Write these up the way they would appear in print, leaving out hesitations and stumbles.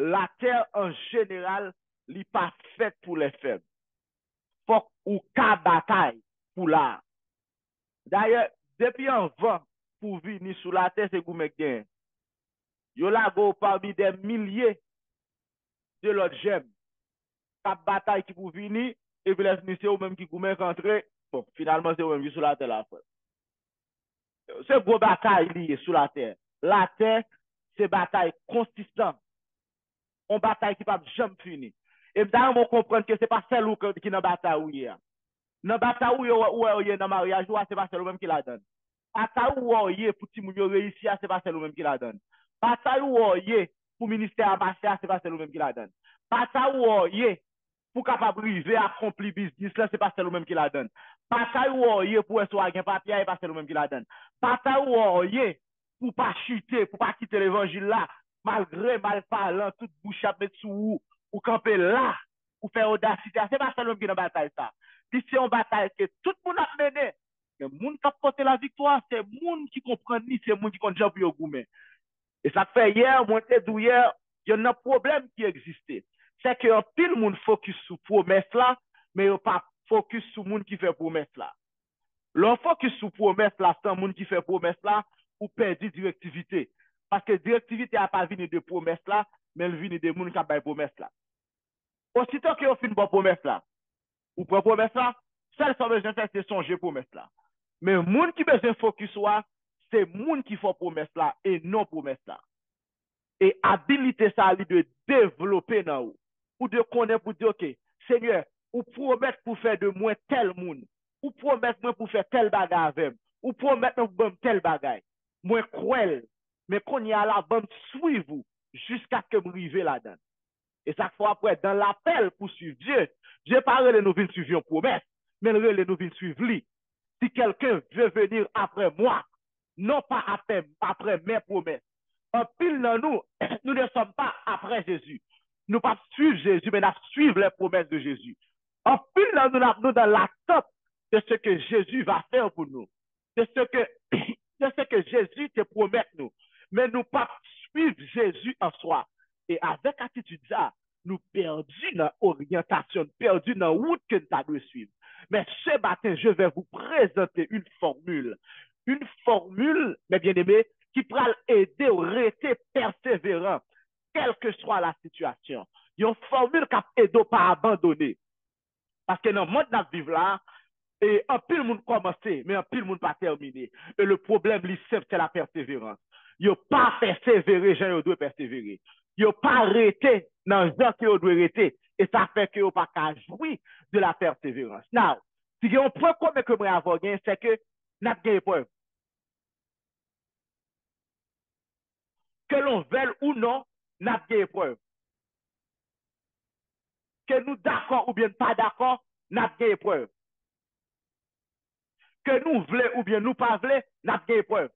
la terre en général, n'est pas faite pour les faibles. Faut ou ka bataille pour là. D'ailleurs, depuis un vent pour venir sur la terre, c'est vous mec gain. Yo la go parmi des milliers de l'autre j'aime. Ka bataille qui pour venir, et puis les c'est ou même qui vous mec rentrer. Bon, finalement, c'est ou même qui sur la terre la fois. C'est gros bataille liée sur la terre. La terre, c'est bataille consistante. On bataille qui pas jamais fini. Et d'ailleurs, on comprend que c'est pas celle qui dans bataille où il y a. Dans bataille où il y a dans mariage, c'est pas celle même qui la donne. Bataille où il y a pour ti moun yo réussir, c'est pas celle même qui la donne. Bataille où il y a pour ministère marcher, c'est pas celle même qui la donne. Bataille où il y a pour capable arriver à accomplir business là, c'est pas celle même qui la donne. Bataille où il y a pour être un papier, c'est pas celle même qui la donne. Bataille où il y a pour pas chuter, pour pas quitter l'évangile là, malgré mal parlant, toute bouche à mettre sous ou camper là, ou faire audacité, c'est pas celle même qui dans bataille ça. Puis c'est une bataille que tout le monde a mené. Le monde qui a porté la victoire, c'est le monde qui comprend ni, c'est le monde qui comprend pour le goumen. Et ça fait hier, moi, hier, il y a un problème qui existait. C'est que tout le monde focus sur promesse là, mais il n'y a pas focus sur le monde qui fait promesse là. L'on focus sur promesse là, c'est le monde qui fait promesse là, ou perdre directivité. Parce que directivité n'a pas venu de promesse là, mais elle vient des gens qui ont fait promesse là. Aussitôt que vous finissez une promesse là, ou pour promesse là, seul ça besoin faire c'est songer promesse là. Mais le monde qui besoin focus soit, c'est le monde qui fait promesse là et non promesse là. Et habilité ça de développer dans vous. Ou de connaître pour dire OK, Seigneur, ou promettre pour faire de moi tel monde, ou promettre moi pour faire tel bagage avec, ou promettre pour faire tel bagage. Moi cruel, mais qu'on y a là bon suivre vous jusqu'à ce que vous arriviez là-dedans. Et chaque fois après dans l'appel pour suivre Dieu, Dieu parle de nous venir suivre une promesse, mais nous venir suivre lui. Si quelqu'un veut venir après moi, non pas après mes promesses. En pile dans nous, nous ne sommes pas après Jésus. Nous ne pas suivre Jésus, mais nous suivre les promesses de Jésus. En pile dans nous dans l'attente de ce que Jésus va faire pour nous. De ce que Jésus te promet nous. Mais nous pas suivre Jésus en soi. Et avec attitude ça, nous perdus dans l'orientation, perdus dans la route que nous devons suivre. Mais ce matin, je vais vous présenter une formule. Une formule, mes bien-aimés, qui pourra aider à rester persévérant, quelle que soit la situation. Une formule qui aide à pas abandonner. Parce que dans le monde où nous vivons là, et un pile monde commencé, mais un pile monde pas terminé. Et le problème, c'est la persévérance. Il n'y a pas persévéré, j'ai doit persévérer. Il n'y a pas arrêté dans le temps qu'il doit arrêter. Et ça fait qu'il n'y a pas qu'à jouir de la persévérance. Now, si il y a un point commun que moi avoir gagné, c'est que nous avons gagné preuve. Que l'on veuille ou non, nous avons gagné preuve. Que nous d'accord ou bien pas d'accord, nous avons gagné preuve. Que nous voulons ou bien nous pas voulons, nous avons gagné preuve.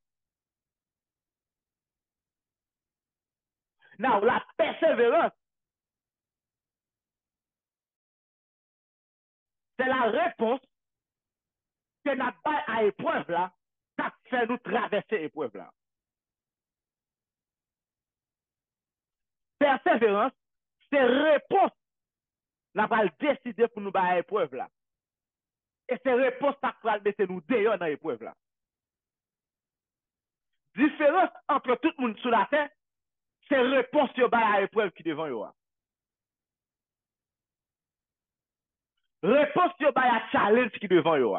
Now, la persévérance, c'est la réponse que nous avons à l'épreuve là, ça fait nous traverser l'épreuve là. Persévérance, c'est réponse. Nous avons décidé pour nous battre à l'épreuve là. Et c'est réponse ça va mettre nous dehors dans l'épreuve là. Différence entre tout le monde sur la terre, c'est réponse sur à l'épreuve qui devant yo. Réponse sur à challenge qui devant yo.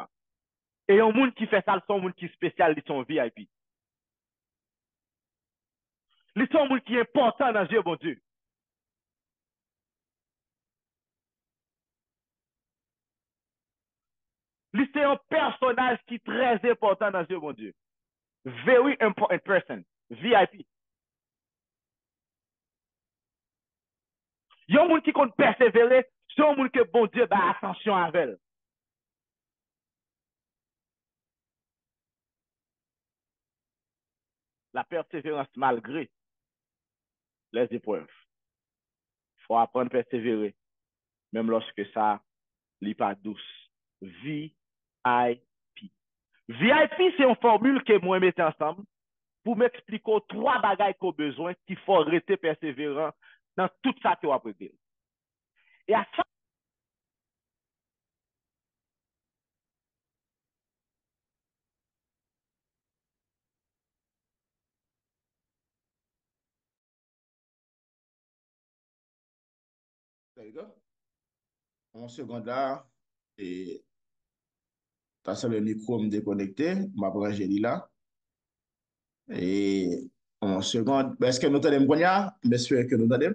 Et un monde qui fait ça, c'est un monde qui est spécial, ils sont VIP. Ils sont un monde qui est important dans Dieu, bon Dieu. C'est un personnage qui est très important dans Dieu, bon Dieu. Very important person. VIP. Il y a un monde qui compte persévérer, c'est un monde que bon Dieu a attention avec elle. La persévérance malgré les épreuves. Il faut apprendre à persévérer, même lorsque ça n'est pas douce. VIP. VIP, c'est une formule que moi mettais ensemble pour m'expliquer trois bagailles qu'on a besoin qu'il faut rester persévérant dans tout ça tu vas préparer. Et à ça, There you go. En seconde là, et t'as le micro me déconnecté, ma branche est là. Et en seconde, ben, est-ce que nous t'entendons bien? J'espère que nous t'entendons.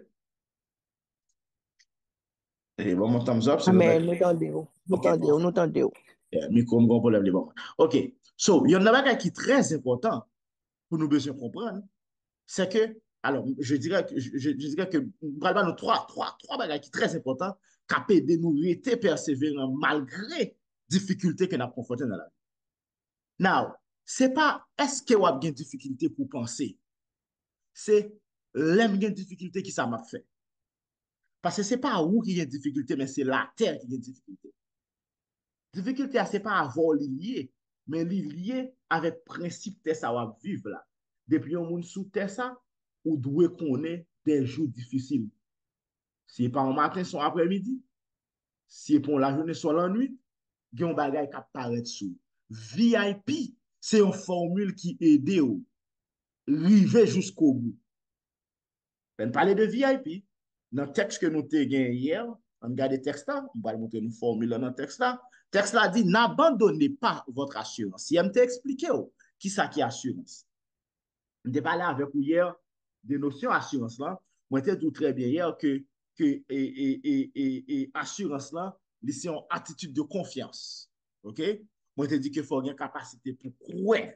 Et bon, mon thumbs up, c'est nous Amen. t'entendons. Nous t'entendons. Nous OK, t'entendons. parfait. Nous t'entendons. Micro, me problème, bon. OK. So, il y en a un bagage qui est très important pour nous besoin comprendre. C'est que, alors, je dirais que, vraiment, nous trois bagages qui sont très importants, qui de nous rester persévérants malgré difficultés que nous avons confrontées dans la vie. Now, c'est pas est-ce que vous avez des difficultés pour penser, c'est l'aime des difficultés qui ça m'a fait. Parce que c'est pas vous qui avez des difficultés, mais c'est la terre qui a des difficultés. Difficulté, c'est pas avoir lié, mais lié avec principe de ça va vivre là. Depuis un monde sous terre ça, ou doit connaître des jours difficiles. Si pas un matin, son après-midi, si pour la journée, soit la nuit, il y a un bagage qui apparaît sous. VIP, c'est une formule qui aide ou arriver jusqu'au bout. On parler de VIP. Dans le texte que nous avons gagné hier, on regarde le texte là, on va montrer une formule dans le texte là. Le texte là dit, n'abandonnez pas votre assurance. Si je t'explique qui ça qui est assurance. On a parlé avec vous hier des notions assurance là. Moi, je tout très bien hier que assurance là, c'est une attitude de confiance. OK? Moi, je dit qu'il faut avoir une capacité pour croire,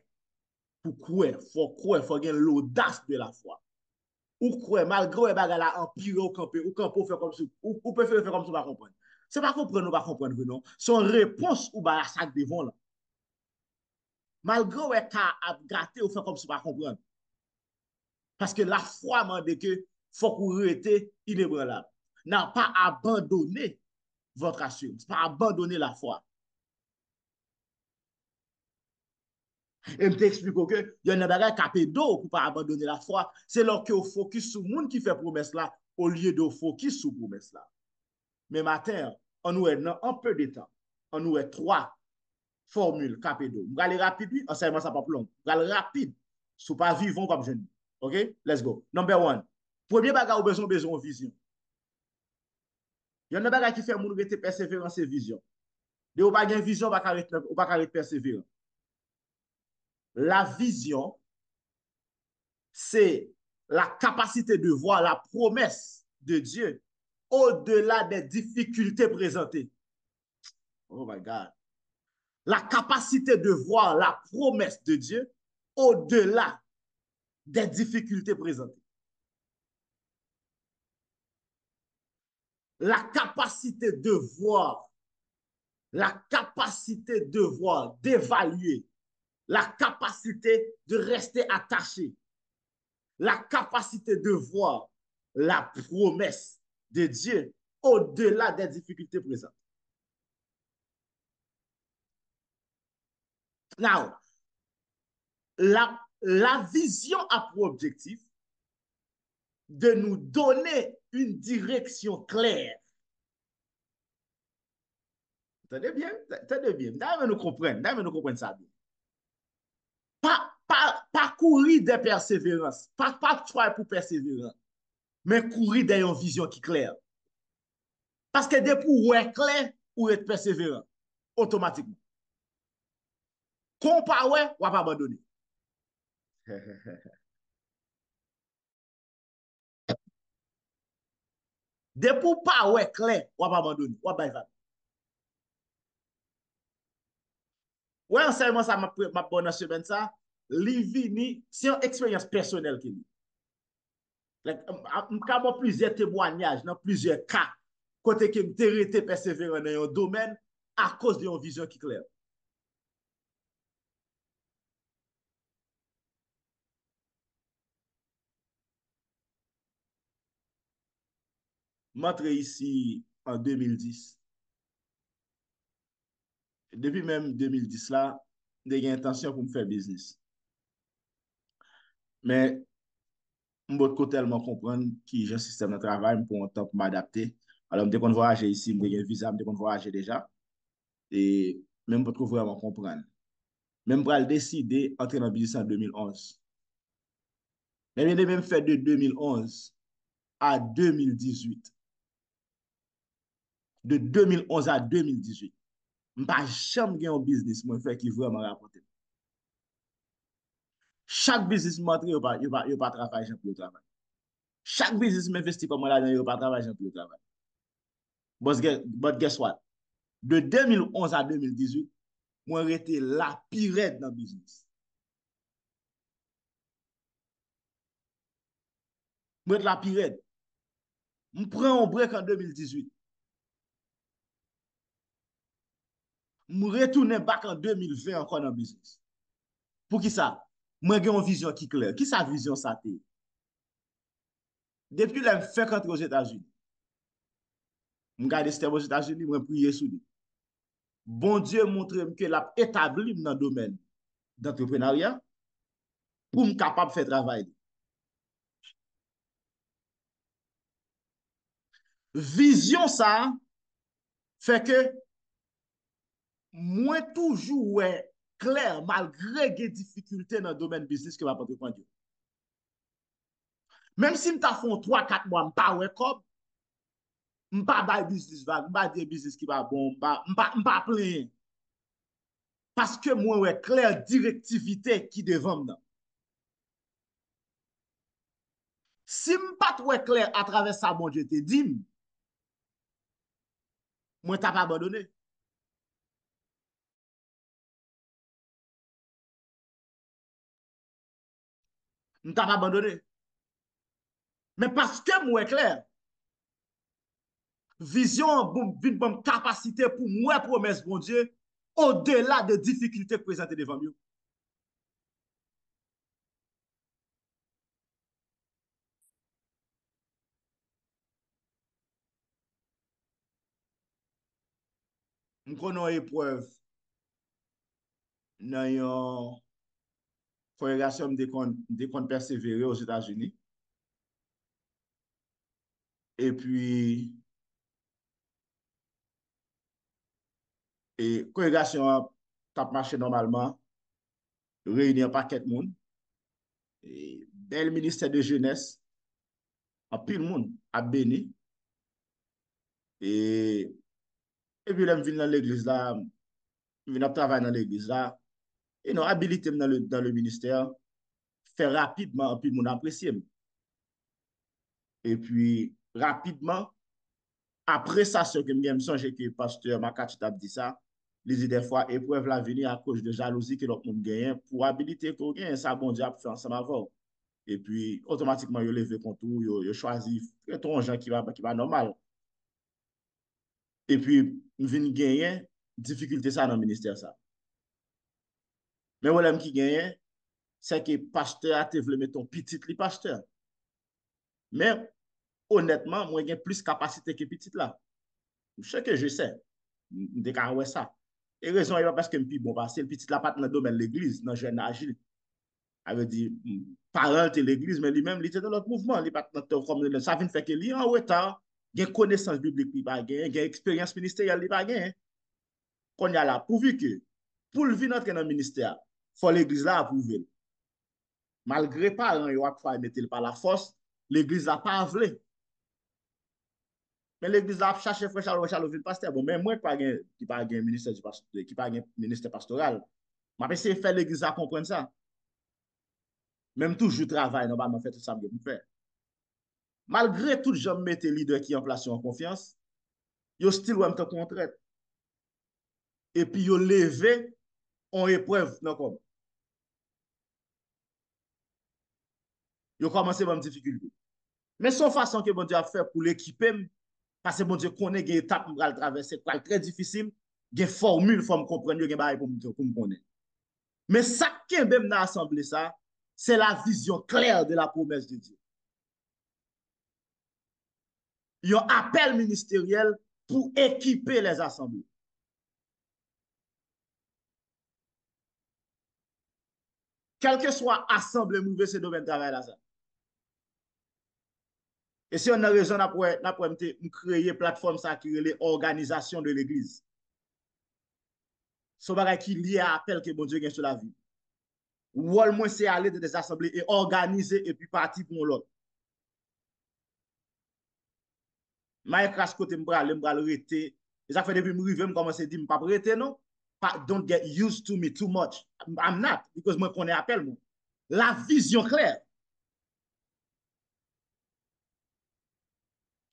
il faut avoir l'audace de la foi. Ou quoi, malgré les bagages là empiré au camp, ou faire comme ça, ou peut faire comme ça, pas comprendre. C'est pas comprendre ou pas comprendre, non. Son réponse ou bah ça devant là. Malgré les cas à gâter ou faire comme ça, pas comprendre. Parce que la foi m'a dit que faut qu'on rete inébranlable. N'a pas abandonné votre assurance, pas abandonner la foi. Et je t'explique que il y a un bagage capé d'eau pour pas abandonner la foi. C'est là que vous focus sur le monde qui fait promesse là, au lieu de focus sur promesse là. Mais matin, on nous est dans un peu de temps. On nous est trois formules capé d'eau. Je vais aller rapide, enseignement ça pas plus long. Je vais aller rapide. Si pas vivant comme jeune. OK? Let's go. Number one. Premier bagage, vous avez besoin de vision. Il y a un bagage qui fait mon rete persévérance et vision. De ou pas une vision, ou pas être persévérant. La vision, c'est la capacité de voir la promesse de Dieu au-delà des difficultés présentées. Oh my God. La capacité de voir la promesse de Dieu au-delà des difficultés présentées. La capacité de voir, d'évaluer, la capacité de rester attaché, la capacité de voir la promesse de Dieu au-delà des difficultés présentes. Now, la vision a pour objectif de nous donner une direction claire. Entendez bien? Entendez bien. D'ailleurs, nous comprenons ça bien. Pas courir des persévérances, pas choix pour persévérer, mais courir dans une vision qui est claire. Parce que depuis où est clair, ou être persévérant, automatiquement. Qu'on pas ouais, ou pas abandonner. Depuis pas ouais clair, ou pas abandonner, ou pas évaluer. Ouais, enseignement ça m'a bonne semaine ça, li c'est une expérience personnelle qui like, moi plusieurs témoignages dans plusieurs cas côté que m'était été persévérant dans un domaine à cause d'une vision qui est claire. M'entré ici en 2010. Depuis même 2010 là, j'ai intention pour me faire business. Mais Je tellement comprendre qui j'ai un système de travail pour un temps pour m'adapter. Alors, dès qu'on voyage ici, je un visa, dès qu'on voyage déjà. Et même pour vraiment comprendre. Même pour décider d'entrer dans le business en 2011. Mais il a même fait de 2011 à 2018. De 2011 à 2018. Je n'ai jamais eu un business qui vraiment rapporté. Chaque business montre, il n'y a pas de travail pour le travail. Chaque business m'investit comme là, il n'y a pas de travail pour le travail. But guess what? De 2011 à 2018, moi, j'ai été la pire dans le business. Moi, la pire. Je prends un break en 2018. Je retourne back en 2020 encore dans le business. Pour qui ça? Moi, j'ai une vision qui est claire. Qui sa vision ça t'est? Depuis que je fait rentrer aux États-Unis, je regarde c'était aux États-Unis, je prier sous lui. Bon Dieu montre que l'a établi dans le domaine d'entrepreneuriat pour me capable de faire travail. Vision ça fait que moi toujours ouais, clair malgré les difficultés dans le domaine business que va entreprendre. Même si je fait 3-4 mois, je pas ouais comme je pas buy business vague, je pas dire business qui va bon, je pas plein parce que moi ouais clair directivité qui devant moi. Si je pas ouais clair à travers ça bon Dieu te dit, moi t'as pas abandonné. Je t'ai pas abandonné. Mais parce que moi clair, vision, une bonne capacité pour moi promesse, bon Dieu, au-delà des difficultés présentées devant nous. Nous connaissons épreuve dans une corrélation de comptes persévérés aux États-Unis. Et puis, et corrélation a marché normalement, réunir un paquet de monde. Et dès le ministère de Jeunesse, un pile monde a béni. Et, et puis, là, je viens dans l'église là, je viens travailler dans l'église là, et non, habilité dans le ministère, faire rapidement, un pile monde apprécié. Et puis, rapidement, après ça, ce que je me songe que le pasteur Makati a dit ça, il dit des fois, épreuve la venir à cause de jalousie que l'autre monde gagne pour habiliter qu'on gagne, ça, bon Dieu, a fait ensemble avant. Et puis, automatiquement, il levé contre tout, il choisi, un gens qui va normal. Et puis, il vient gagner, difficulté ça dans le ministère ça. Mais problème qui gagne, c'est que le pasteur a te voulu mettre ton petit li pasteur. Mais, honnêtement, moi, j'ai plus de capacité que petit là. Ce que je sais, je ça. Et raison, il va parce que je suis bon, parce que le petit là, pas dans le domaine de l'église, dans le jeune agile. Elle veut dire, parent de l'église, mais lui-même, il était dans l'autre mouvement. Il pas comme ça vient faire que lui, en retard, il a connaissance biblique, il pas il a expérience ministérielle, il pas gain. Qu'on y a là, pourvu que, pour le venir entrer dans le ministère, il faut l'église là approuver. Malgré parents, il va mettre par la force, l'église là pas voulu. Mais l'église a cherché frère Charles le pasteur. Bon, mais moi, qui pas un ministère qui pas un ministère pastoral, je vais essayer de faire l'église à comprendre ça. Même toujours travail, normalement, fait tout ça pour faire. Malgré tout, je mette leader qui en place en confiance, yo still ou te contraire. Et puis, yo levé en épreuve, non comme. Yo commencé par une difficulté. Mais son façon que bon Dieu a fait pour l'équiper, parce que bon Dieu connaît des étapes pour le traverser, c'est très difficile, des formules pour me comprendre, des bails pour me connaître. Mais ça qui est même dans l'assemblée, ça, c'est la vision claire de la promesse de Dieu. Il y a un appel ministériel pour équiper les assemblées. Quel que soit assemblée, mauvaise, c'est domaine de travail là, ça. Et si on a raison, on a créer une plateforme ça qui est l'organisation de l'Église. Ce bagage qui lié à l'appel que bon Dieu a sur la vie. Ou au moins c'est aller dans des assemblées et organiser et puis partir pour l'autre. Je crasse côté m'bral rete. Et ça fait depuis me rive, commence à dire m'pas rete non. Don't get used to me too much. I'm not because moi connais appel moi. La vision claire.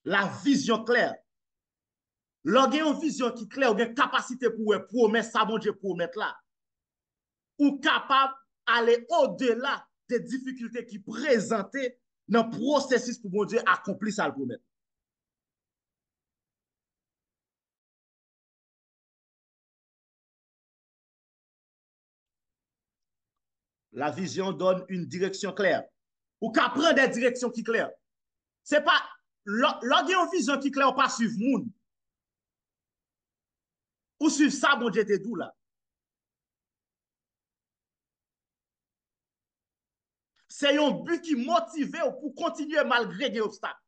La vision claire. Lorsqu'il y a une vision qui est claire, ou une capacité pour promettre ça, bon Dieu, promettre là. Ou capable d'aller au-delà des difficultés qui présentent dans le processus pour bon Dieu accomplir ça le promettre. La vision donne une direction claire. Ou qu'à prendre des directions qui claires. C'est pas, lorsqu'il y a une vision qui est claire, ou pas suivre monde. Ou suivre ça, bon Dieu, t'es doux là. C'est un but qui motive pour continuer malgré les obstacles.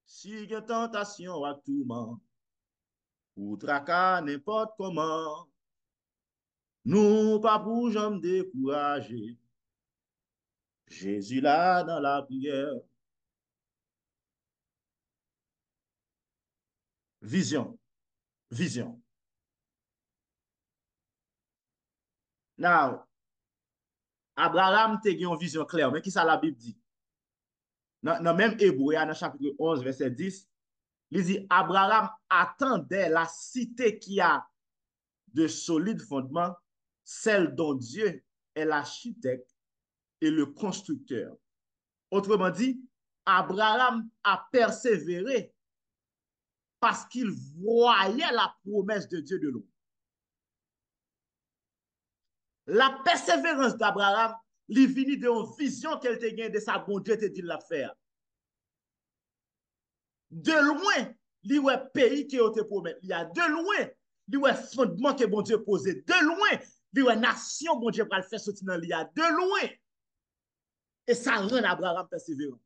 Si il y a tentation à tout moment, ou tracas n'importe comment, nous pas pour jamais décourager. Jésus là dans la prière. Vision. Vision. Now, Abraham te une vision claire, mais qui ça la Bible dit? Dans même Hébreu, dans chapitre 11, verset 10, il dit Abraham attendait la cité qui a de solides fondements, celle dont Dieu est l'architecte et le constructeur. Autrement dit, Abraham a persévéré parce qu'il voyait la promesse de Dieu de loin. La persévérance d'Abraham, lui vient de une vision qu'elle te gagne de sa bon Dieu te dit la faire. De loin, lui ouais pays qui te promet. Il y a de loin, lui ouais fondement que bon Dieu posé. De loin, lui ouais nation bon Dieu va le faire sortir dans l'IA. De loin. Et ça rend Abraham persévérant.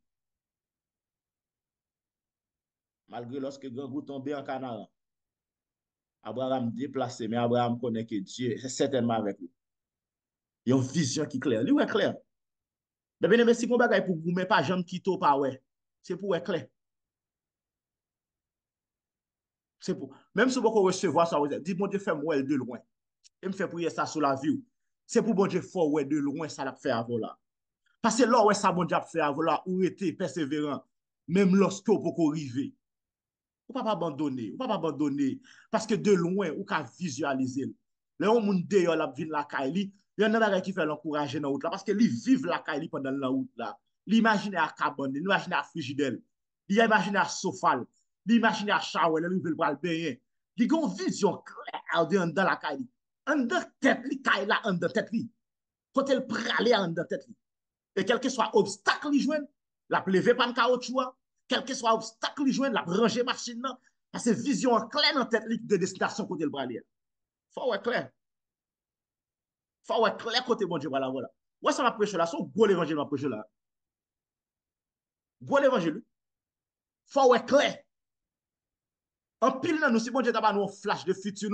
Malgré lorsque grand goût tombé en Canara, Abraham déplacé, mais Abraham connaît que Dieu est certainement avec lui. Il y a une vision qui est claire. Lui est clair. Mais bien, si vous avez pour vous, mais pas jamais quitter pas ouais. C'est pour être clair. C'est pour. Même si vous recevoir ça, vous dites, bon Dieu, fais-moi de loin. Et me fait prier ça sur la vie. C'est pour bon Dieu, faut ouais de loin, ça l'a fait avant là. Parce que là, ouais, ça bon Dieu a fait avant là, ou était persévérant, même lorsque vous pouvez arriver. Vous ne pouvez pas abandonner. Vous ne pouvez pas abandonner. Parce que de loin, vous pouvez visualiser. Là, on monde dehors la ville la Kaili, il y en a qui fait l'encourager dans la route là parce que ils vivent la Kaili pendant la route là. L'imagine à cabane, l'imagine à frigidel, l'imagine à sofal, l'imagine à shower, ils veulent pas le baigner. Ils ont une vision claire dans la Kaili. En de tête li Kaila en de tête li. Quand elle prale en de tête li. Et quel que soit obstacle li joine, la pleve pas caoutchouc, quel que soit obstacle li joine, la ranger machine là, parce que vision claire dans tête li de destination côté le prale. Faut être clair. Faut être clair côté bon Dieu voilà voilà. Ouais ça m'a prêché là, son gros l'évangile m'a prêché là. Gros l'évangile. Faut être clair. En pile là nous si bon Dieu t'a pas nous flash de futur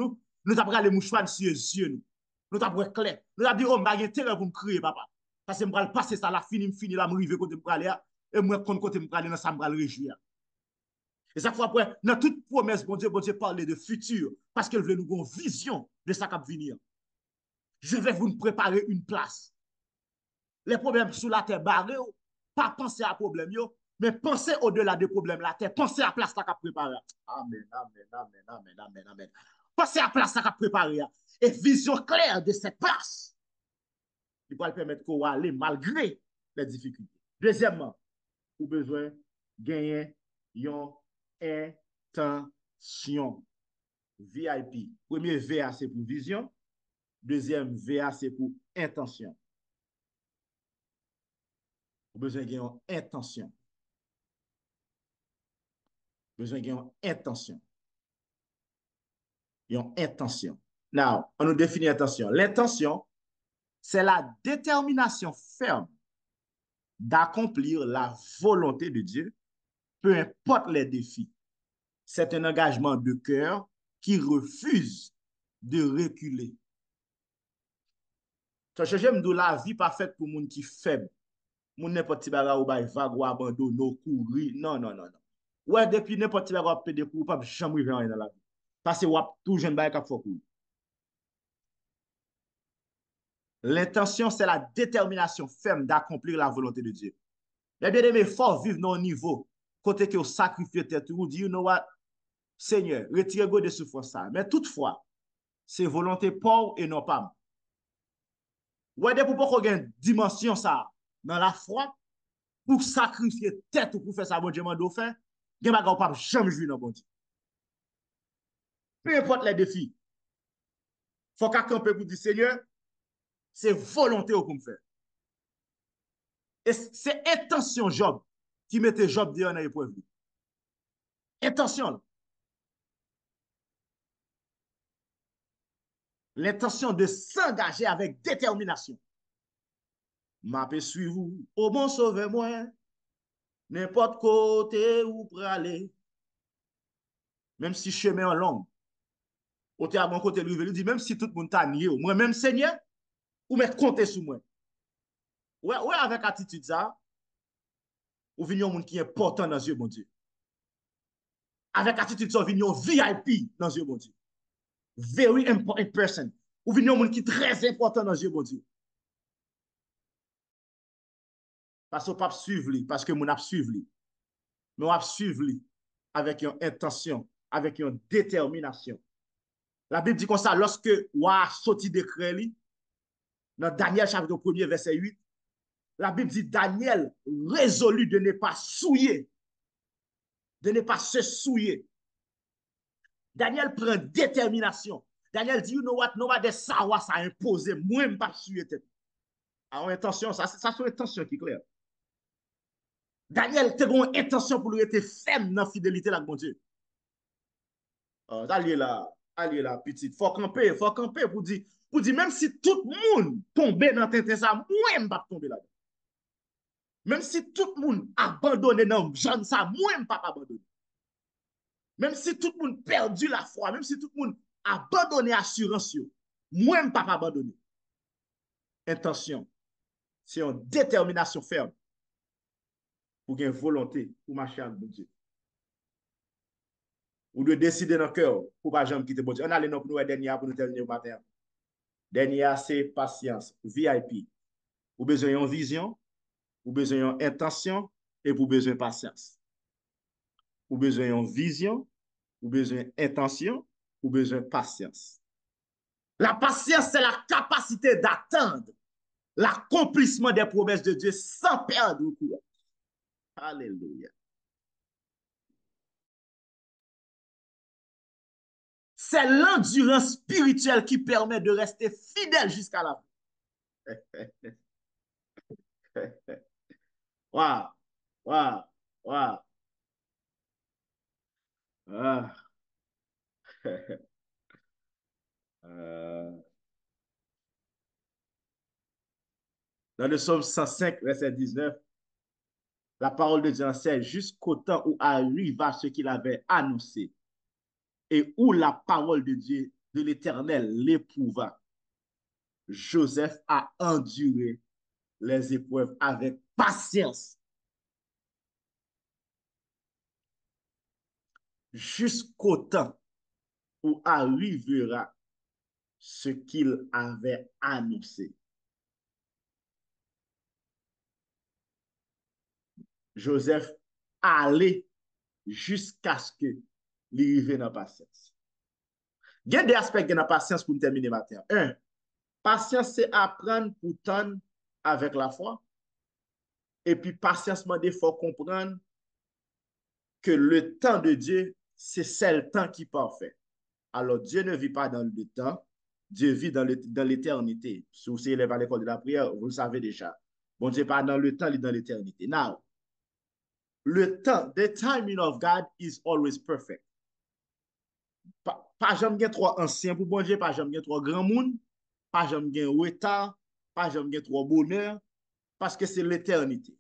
nous t'a les mouchoirs sur les yeux nous. Nous t'a être clair. Nous t'a dit oh m'a intérêt pour me crier papa. Parce que me passer ça la fini là me river côté me praler et moi côté me praler dans ça me réjouir. Et chaque fois après dans toute promesse bon Dieu parler de futur parce qu'il veut nous une vision de ça qui va venir. Je vais vous préparer une place. Les problèmes sous la terre barrés, pas penser à problème yo, mais penser au-delà des problèmes la terre, penser à la place qui a préparé. Amen, amen, amen, amen, amen, amen. Pensez à la place qui a préparé. Et vision claire de cette place. Il va le permettre qu'on aller malgré les difficultés. Deuxièmement, vous avez besoin de gagner une intention. VIP. Premier VA, c'est pour vision. Deuxième VA, c'est pour intention. Vous avez besoin d'une intention. Besoin d'une intention. Une intention. Now, on nous définit intention. L'intention, c'est la détermination ferme d'accomplir la volonté de Dieu, peu importe les défis. C'est un engagement de cœur qui refuse de reculer. J'aime de la vie pas faite pour moun qui faible. Moun n'importe qui baga ou bay vague ou abandonne ou courir. Non, non, non, non. Ouais, depuis n'importe qui baga ou pédé pour pas jamais rien dans la vie. Parce que ou tout jeune baga k'ap faut courir. L'intention, c'est la détermination ferme d'accomplir la volonté de Dieu. Les bien-aimés, faut vivre dans un niveau côté que vous sacrifiez tête ou dit, you know what, Seigneur, retirez-vous de souffrance ça. Mais toutefois, c'est volonté pauvre et non pas. Ouais, pour pas qu'on ait une dimension ça dans la foi, pour sacrifier tête ou pour faire ça, bon Dieu m'a fait, il n'y a pas jamais jouer dans bon Dieu. Peu importe les défis, il faut qu'à camper pour dire, Seigneur, c'est volonté pour me faire. Et c'est intention Job qui mettait Job dans l'épreuve. Intention. L'intention de s'engager avec détermination. M'a pe suivre au bon sauver moi, n'importe côté où pour aller. Même si chemin en long, ou te à bon côté lui dit même si tout le monde t'a nié, moi même Seigneur, ou mettre compter sur moi. Ouais, ouais avec attitude ça, ou venir un monde qui est important dans Dieu bon Dieu. Avec attitude ça, venir un VIP dans Dieu bon Dieu. Very important person. Ou venir un monde qui est très important dans Dieu bon Dieu. Parce qu'on ne peut pas suivre lui, parce que mon a suivre lui. Mais on a suivre lui avec une intention, avec une détermination. La Bible dit comme ça, lorsque on a sorti décret lui, dans Daniel chapitre 1er verset 8, la Bible dit Daniel résolu de ne pas souiller, de ne pas se souiller. Daniel prend détermination. Daniel dit, you know what, no matter ça imposé, moi je ne pas souiller tête. Alors intention, ça c'est une intention qui est claire. Daniel, tu as une intention pour lui être ferme dans la fidélité là, mon Dieu. Allez là, petite. Faut camper pour dire, même si tout le monde tombe dans tête ça, moi, je ne vais pas tomber là. Même si tout le monde abandonne dans le genre ça, moi, je ne vais pas abandonner. Même si tout le monde perdu la foi, même si tout le monde abandonné l'assurance, moi, je ne vais pas abandonner. Intention, c'est une détermination ferme pour une volonté pour marcher avec Dieu. Ou de décider dans le cœur pour ne pas jamais quitter bon Dieu. On a les noms pour nous dernier pour nous terminer au matin. Dernier, c'est patience, VIP. Ou besoin d'une vision, ou besoin d'une intention, et pour besoin de patience. Ou besoin d'une vision, ou besoin d'intention, ou besoin de patience. La patience, c'est la capacité d'attendre l'accomplissement des promesses de Dieu sans perdre le courage. Alléluia. C'est l'endurance spirituelle qui permet de rester fidèle jusqu'à la fin. Waouh, waouh, waouh. Ah. Dans le psaume 105, verset 19, la parole de Dieu enseigne jusqu'au temps où arriva ce qu'il avait annoncé et où la parole de Dieu, de l'Éternel, l'éprouva. Joseph a enduré les épreuves avec patience jusqu'au temps où arrivera ce qu'il avait annoncé. Joseph allait jusqu'à ce que l'arrivée dans la patience. Il y a des aspects de la patience pour terminer matin. Un, patience, c'est apprendre pour tendre avec la foi. Et puis, patience, il faut comprendre que le temps de Dieu, c'est le temps qui est parfait. Alors, Dieu ne vit pas dans le temps, Dieu vit dans l'éternité. Si vous élèvez à l'école de la prière, vous le savez déjà. Bon Dieu pas dans le temps, il est dans l'éternité. Now, le temps, the timing of God is always perfect. Pas jamais trop ancien pour bon Dieu, pas jamais trop grand monde, pas jamais retard, pas jamais trop bonheur, parce que c'est l'éternité.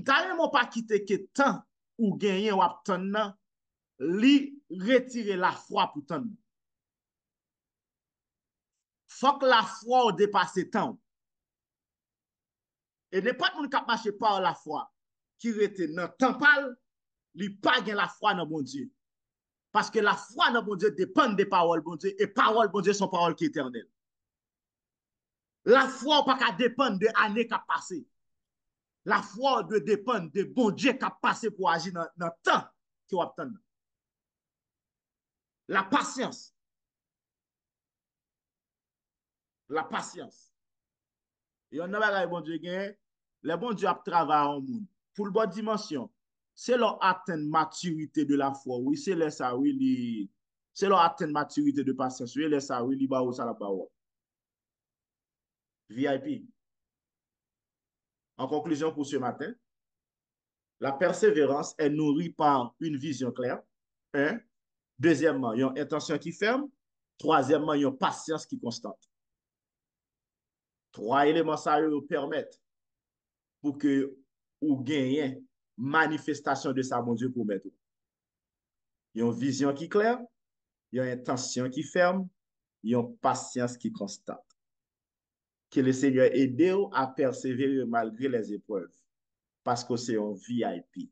Carrément pas quitter que temps ou gagner ou attendre, li retirer la foi pour tant. Faut que la foi dépasse temps. Et n'importe qui qui marche par la foi, qui rete dans le temps, li pas gain la foi dans bon Dieu. Parce que la foi dans bon Dieu dépend des paroles bon Dieu et paroles bon Dieu sont paroles qui éternelles. La foi pas qu'à dépendre de années qui a passé. La foi doit dépendre de bon Dieu qui a passé pour agir dans le temps qui va attendre. La patience. La patience. Et on a pas bon Dieu gain, le bon Dieu a travaillé en monde pour le bonne dimension. C'est leur atteindre maturité de la foi. Oui, c'est là ça oui, c'est leur atteindre maturité de patience. Oui, là ça oui, li ba ou ça la ba ou. VIP. En conclusion pour ce matin, la persévérance est nourrie par une vision claire. Un. Deuxièmement, il y a une intention qui ferme. Troisièmement, il y a une patience qui constante. Trois éléments ça permettent pour que vous gagnez manifestation de sa bon Dieu pour mettre. Il y a une vision qui est claire, il y a une intention qui ferme, il y a une patience qui constante. Que le Seigneur aide à persévérer malgré les épreuves. Parce que c'est un VIP.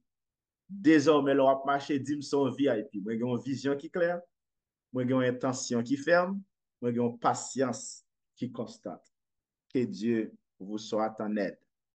Désormais, le marché dit que c'est un VIP. Moi, j'ai une vision qui est claire, moi, j'ai une intention qui ferme, moi, j'ai une patience qui constante. Que Dieu vous soit en aide.